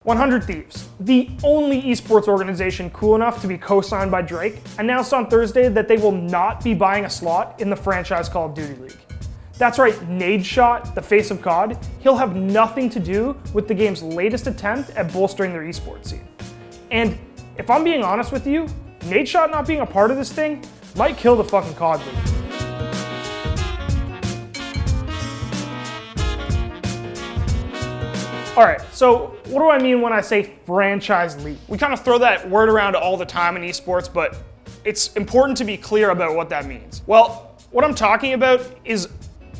100 Thieves, the only esports organization cool enough to be co-signed by Drake, announced on Thursday that they will not be buying a slot in the franchise Call of Duty League. That's right, Nadeshot, the face of CoD, he'll have nothing to do with the game's latest attempt at bolstering their esports scene. And if I'm being honest with you, Nadeshot not being a part of this thing might kill the fucking CoD League. All right, so what do I mean when I say franchise league? We kind of throw that word around all the time in esports, but it's important to be clear about what that means. Well, what I'm talking about is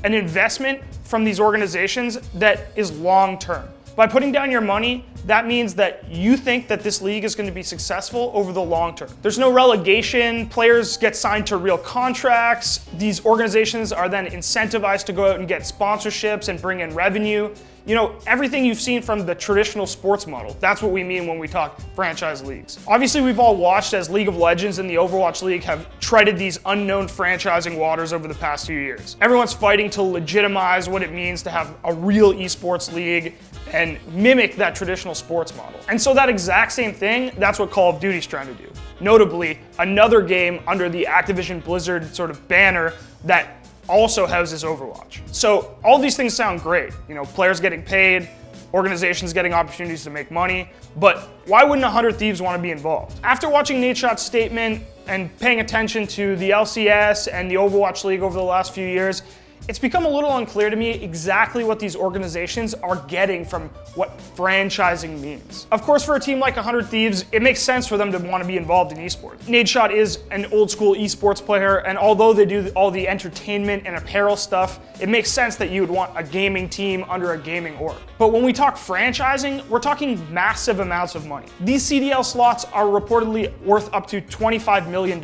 an investment from these organizations that is long-term. By putting down your money, that means that you think that this league is going to be successful over the long term. There's no relegation, players get signed to real contracts, these organizations are then incentivized to go out and get sponsorships and bring in revenue. You know, everything you've seen from the traditional sports model. That's what we mean when we talk franchise leagues. Obviously, we've all watched as League of Legends and the Overwatch League have treaded these unknown franchising waters over the past few years. Everyone's fighting to legitimize what it means to have a real esports league and mimic that traditional sports model. And so that exact same thing, that's what Call of Duty's trying to do. Notably, another game under the Activision Blizzard sort of banner that also houses Overwatch. So all these things sound great. You know, players getting paid, organizations getting opportunities to make money, but why wouldn't 100 Thieves want to be involved? After watching Nadeshot's statement and paying attention to the LCS and the Overwatch League over the last few years, it's become a little unclear to me exactly what these organizations are getting from what franchising means. Of course, for a team like 100 Thieves, it makes sense for them to want to be involved in esports. Nadeshot is an old school esports player, and although they do all the entertainment and apparel stuff, it makes sense that you would want a gaming team under a gaming org. But when we talk franchising, we're talking massive amounts of money. These CDL slots are reportedly worth up to $25 million.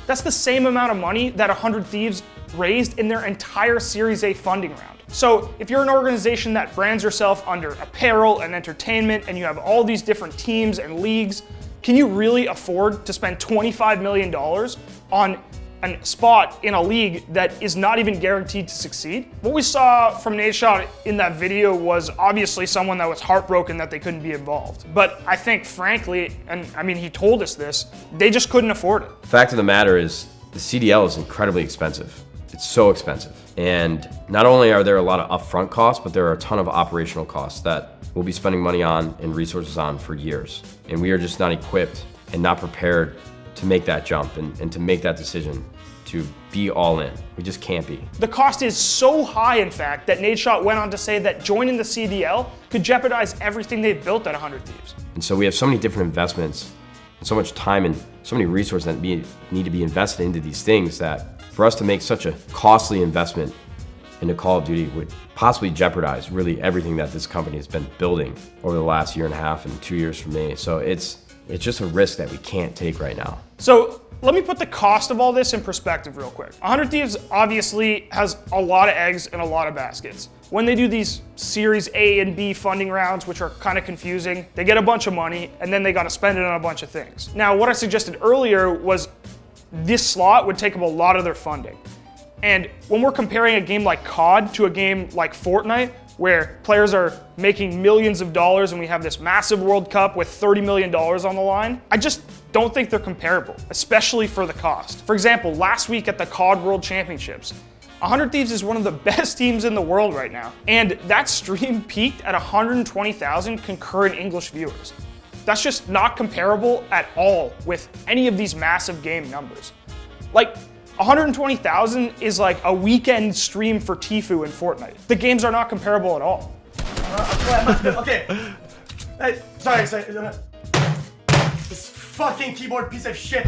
That's the same amount of money that 100 Thieves raised in their entire Series A funding round. So if you're an organization that brands yourself under apparel and entertainment and you have all these different teams and leagues, can you really afford to spend $25 million on a spot in a league that is not even guaranteed to succeed? What we saw from Nadeshot in that video was obviously someone that was heartbroken that they couldn't be involved. But I think frankly, and I mean he told us this, they just couldn't afford it. The fact of the matter is the CDL is incredibly expensive. It's so expensive. And not only are there a lot of upfront costs, but there are a ton of operational costs that we'll be spending money on and resources on for years. And we are just not equipped and not prepared to make that jump and to make that decision to be all in. We just can't be. The cost is so high, in fact, that Nadeshot went on to say that joining the CDL could jeopardize everything they've built at 100 Thieves. And so we have so many different investments and so much time and so many resources that need to be invested into these things that for us to make such a costly investment into Call of Duty would possibly jeopardize really everything that this company has been building over the last year and a half and 2 years for me. So it's just a risk that we can't take right now. So let me put the cost of all this in perspective real quick. 100 Thieves obviously has a lot of eggs in a lot of baskets. When they do these Series A and B funding rounds, which are kind of confusing, they get a bunch of money and then they got to spend it on a bunch of things. Now, what I suggested earlier was this slot would take up a lot of their funding. And when we're comparing a game like CoD to a game like Fortnite, where players are making millions of dollars and we have this massive World Cup with $30 million on the line, I just don't think they're comparable, especially for the cost. For example, last week at the CoD World Championships, 100 Thieves is one of the best teams in the world right now. And that stream peaked at 120,000 concurrent English viewers. That's just not comparable at all with any of these massive game numbers. Like, 120,000 is like a weekend stream for Tfue in Fortnite. The games are not comparable at all. Okay. Hey, sorry. This fucking keyboard piece of shit.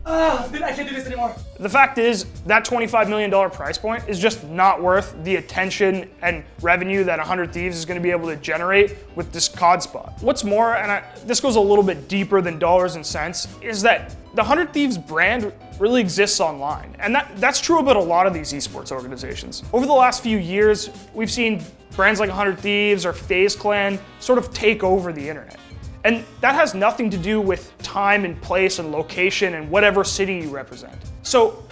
I can't do this anymore. The fact is, that $25 million price point is just not worth the attention and revenue that 100 Thieves is going to be able to generate with this COD spot. What's more, and this goes a little bit deeper than dollars and cents, is that the 100 Thieves brand really exists online. And that's true about a lot of these esports organizations. Over the last few years, we've seen brands like 100 Thieves or FaZe Clan sort of take over the internet. And that has nothing to do with time and place and location and whatever city you represent. So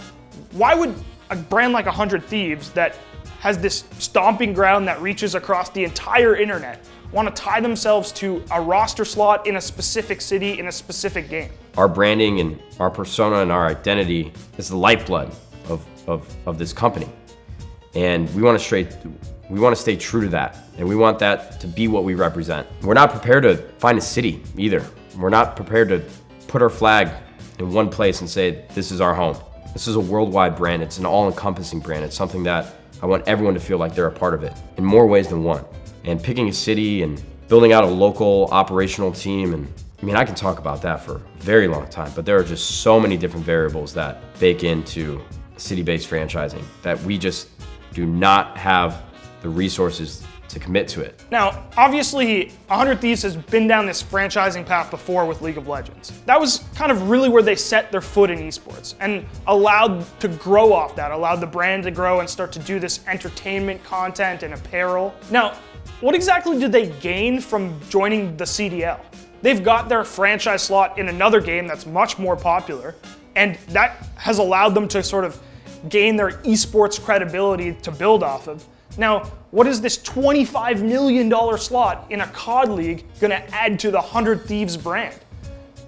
why would a brand like 100 Thieves that has this stomping ground that reaches across the entire internet want to tie themselves to a roster slot in a specific city in a specific game. Our branding and our persona and our identity is the lifeblood of this company. And we want to stay true to that. And we want that to be what we represent. We're not prepared to find a city either. We're not prepared to put our flag in one place and say, this is our home. This is a worldwide brand. It's an all-encompassing brand. It's something that I want everyone to feel like they're a part of it in more ways than one. And picking a city and building out a local operational team, and I mean, I can talk about that for a very long time, but there are just so many different variables that bake into city-based franchising that we just do not have the resources to commit to it. Now, obviously, 100 Thieves has been down this franchising path before with League of Legends. That was kind of really where they set their foot in esports and allowed to grow off that, allowed the brand to grow and start to do this entertainment content and apparel. Now, what exactly did they gain from joining the CDL? They've got their franchise slot in another game that's much more popular, and that has allowed them to sort of gain their esports credibility to build off of. Now, what is this $25 million slot in a CoD League gonna add to the 100 Thieves brand?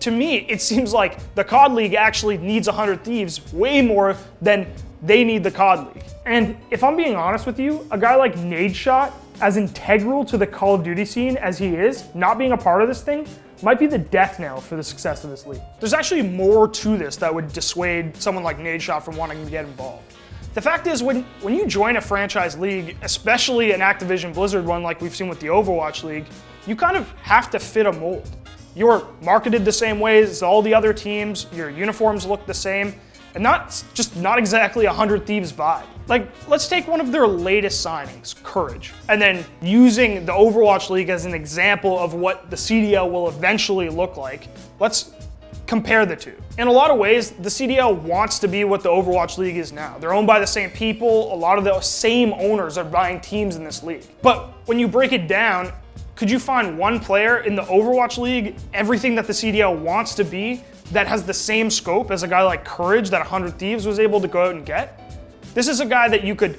To me, it seems like the CoD League actually needs 100 Thieves way more than they need the CoD League. And if I'm being honest with you, a guy like Nadeshot, as integral to the Call of Duty scene as he is, not being a part of this thing, might be the death knell for the success of this league. There's actually more to this that would dissuade someone like Nadeshot from wanting to get involved. The fact is, when you join a franchise league, especially an Activision Blizzard one like we've seen with the Overwatch League, you kind of have to fit a mold. You're marketed the same way as all the other teams, your uniforms look the same, and not exactly a 100 Thieves vibe. Like, let's take one of their latest signings, Courage, and then using the Overwatch League as an example of what the CDL will eventually look like, let's compare the two. In a lot of ways, the CDL wants to be what the Overwatch League is now. They're owned by the same people, a lot of the same owners are buying teams in this league. But when you break it down, could you find one player in the Overwatch League, everything that the CDL wants to be, that has the same scope as a guy like Courage that 100 Thieves was able to go out and get? This is a guy that you could,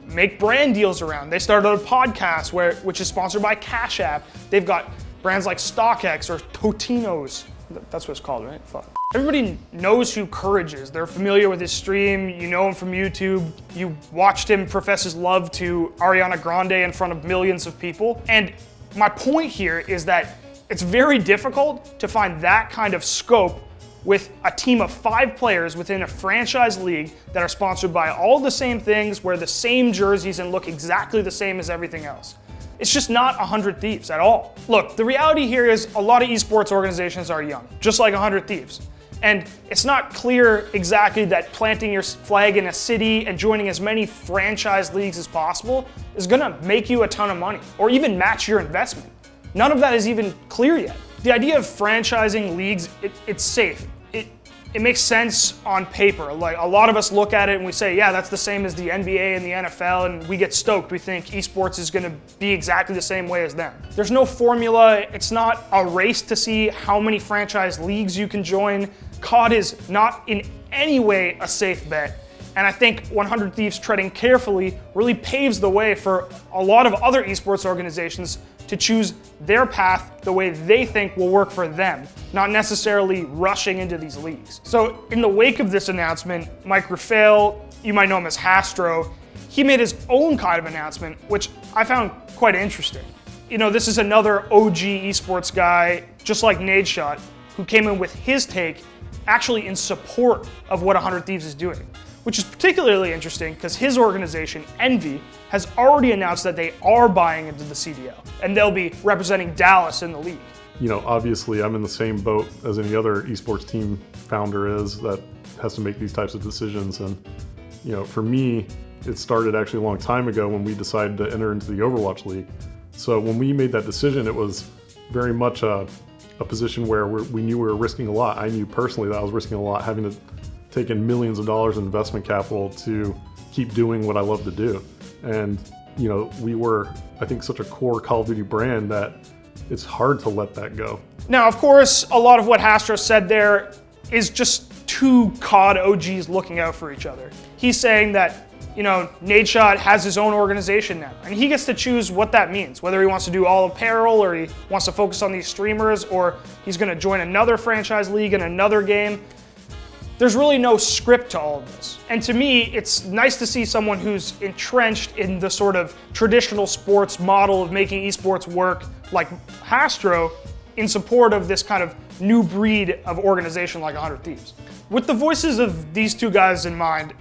make brand deals around. They started a podcast which is sponsored by Cash App. They've got brands like StockX or Totino's. That's what it's called, right? Fuck. Everybody knows who Courage is. They're familiar with his stream. You know him from YouTube. You watched him profess his love to Ariana Grande in front of millions of people. And my point here is that it's very difficult to find that kind of scope with a team of 5 players within a franchise league that are sponsored by all the same things, wear the same jerseys, and look exactly the same as everything else. It's just not 100 Thieves at all. Look, the reality here is a lot of esports organizations are young, just like 100 Thieves. And it's not clear exactly that planting your flag in a city and joining as many franchise leagues as possible is gonna make you a ton of money, or even match your investment. None of that is even clear yet. The idea of franchising leagues, it's safe. It makes sense on paper. Like, a lot of us look at it and we say, yeah, that's the same as the NBA and the NFL, and we get stoked. We think esports is gonna be exactly the same way as them. There's no formula. It's not a race to see how many franchise leagues you can join. CoD is not in any way a safe bet. And I think 100 Thieves treading carefully really paves the way for a lot of other esports organizations to choose their path the way they think will work for them, not necessarily rushing into these leagues. So in the wake of this announcement, Mike Raphael, you might know him as Hastro, he made his own kind of announcement, which I found quite interesting. This is another OG esports guy, just like Nadeshot, who came in with his take actually in support of what 100 Thieves is doing, which is particularly interesting because his organization, Envy, has already announced that they are buying into the CDL, and they'll be representing Dallas in the league. Obviously I'm in the same boat as any other esports team founder is that has to make these types of decisions. And, for me, it started actually a long time ago when we decided to enter into the Overwatch League. So when we made that decision, it was very much a position where we knew we were risking a lot. I knew personally that I was risking a lot, having to take in millions of dollars in investment capital to keep doing what I love to do. And, we were, I think, such a core Call of Duty brand that it's hard to let that go. Now, of course, a lot of what Hastro said there is just two COD OGs looking out for each other. He's saying that, you know, Nadeshot has his own organization now, and he gets to choose what that means, whether he wants to do all apparel or he wants to focus on these streamers or he's going to join another franchise league in another game. There's really no script to all of this. And to me, it's nice to see someone who's entrenched in the sort of traditional sports model of making esports work, like Hastro, in support of this kind of new breed of organization like 100 Thieves. With the voices of these two guys in mind,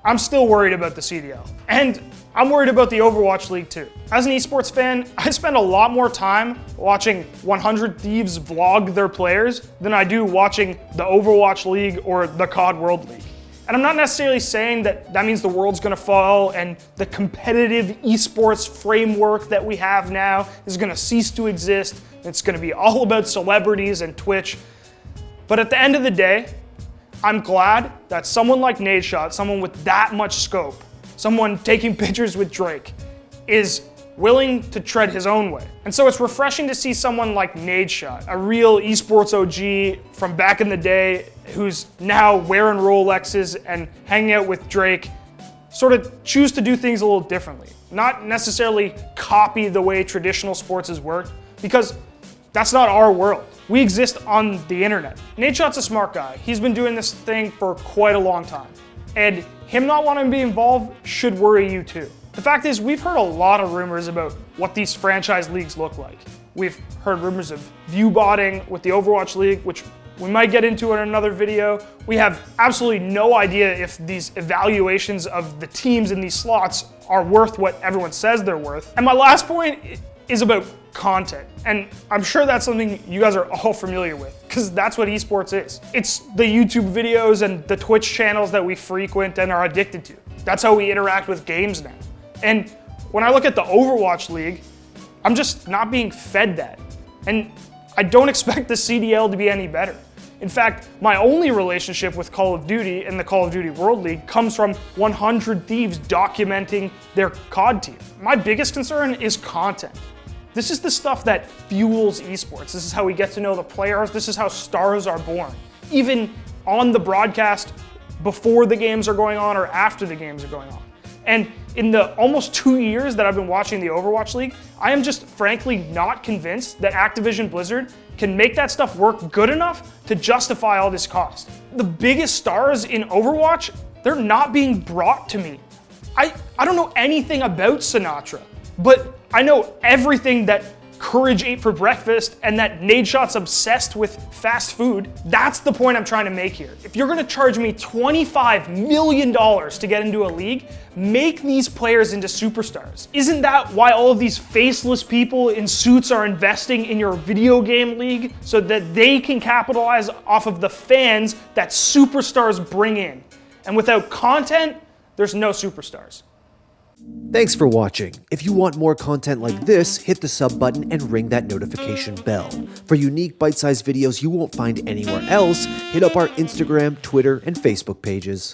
I'm still worried about the CDL. And I'm worried about the Overwatch League too. As an esports fan, I spend a lot more time watching 100 Thieves vlog their players than I do watching the Overwatch League or the CoD World League. And I'm not necessarily saying that that means the world's gonna fall and the competitive esports framework that we have now is gonna cease to exist. It's gonna be all about celebrities and Twitch. But at the end of the day, I'm glad that someone like Nadeshot, someone with that much scope, someone taking pictures with Drake, is willing to tread his own way. And so it's refreshing to see someone like Nadeshot, a real esports OG from back in the day, who's now wearing Rolexes and hanging out with Drake, sort of choose to do things a little differently. Not necessarily copy the way traditional sports has worked, because that's not our world. We exist on the internet. Nadeshot's a smart guy. He's been doing this thing for quite a long time. And him not wanting to be involved should worry you too. The fact is, we've heard a lot of rumors about what these franchise leagues look like. We've heard rumors of view botting with the Overwatch League, which we might get into in another video. We have absolutely no idea if these evaluations of the teams in these slots are worth what everyone says they're worth. And my last point is about content. And I'm sure that's something you guys are all familiar with, because that's what esports is. It's the YouTube videos and the Twitch channels that we frequent and are addicted to. That's how we interact with games now. And when I look at the Overwatch League, I'm just not being fed that. And I don't expect the CDL to be any better. In fact, my only relationship with Call of Duty and the Call of Duty World League comes from 100 Thieves documenting their COD team. My biggest concern is content. This is the stuff that fuels esports. This is how we get to know the players. This is how stars are born. Even on the broadcast, before the games are going on or after the games are going on. And in the almost 2 years that I've been watching the Overwatch League, I am just frankly not convinced that Activision Blizzard can make that stuff work good enough to justify all this cost. The biggest stars in Overwatch, they're not being brought to me. I don't know anything about Sinatra, but I know everything that Courage ate for breakfast and that Nadeshot's obsessed with fast food. That's the point I'm trying to make here. If you're gonna charge me $25 million to get into a league, make these players into superstars. Isn't that why all of these faceless people in suits are investing in your video game league? So that they can capitalize off of the fans that superstars bring in. And without content, there's no superstars. Thanks for watching. If you want more content like this, hit the sub button and ring that notification bell. For unique bite-sized videos you won't find anywhere else, hit up our Instagram, Twitter, and Facebook pages.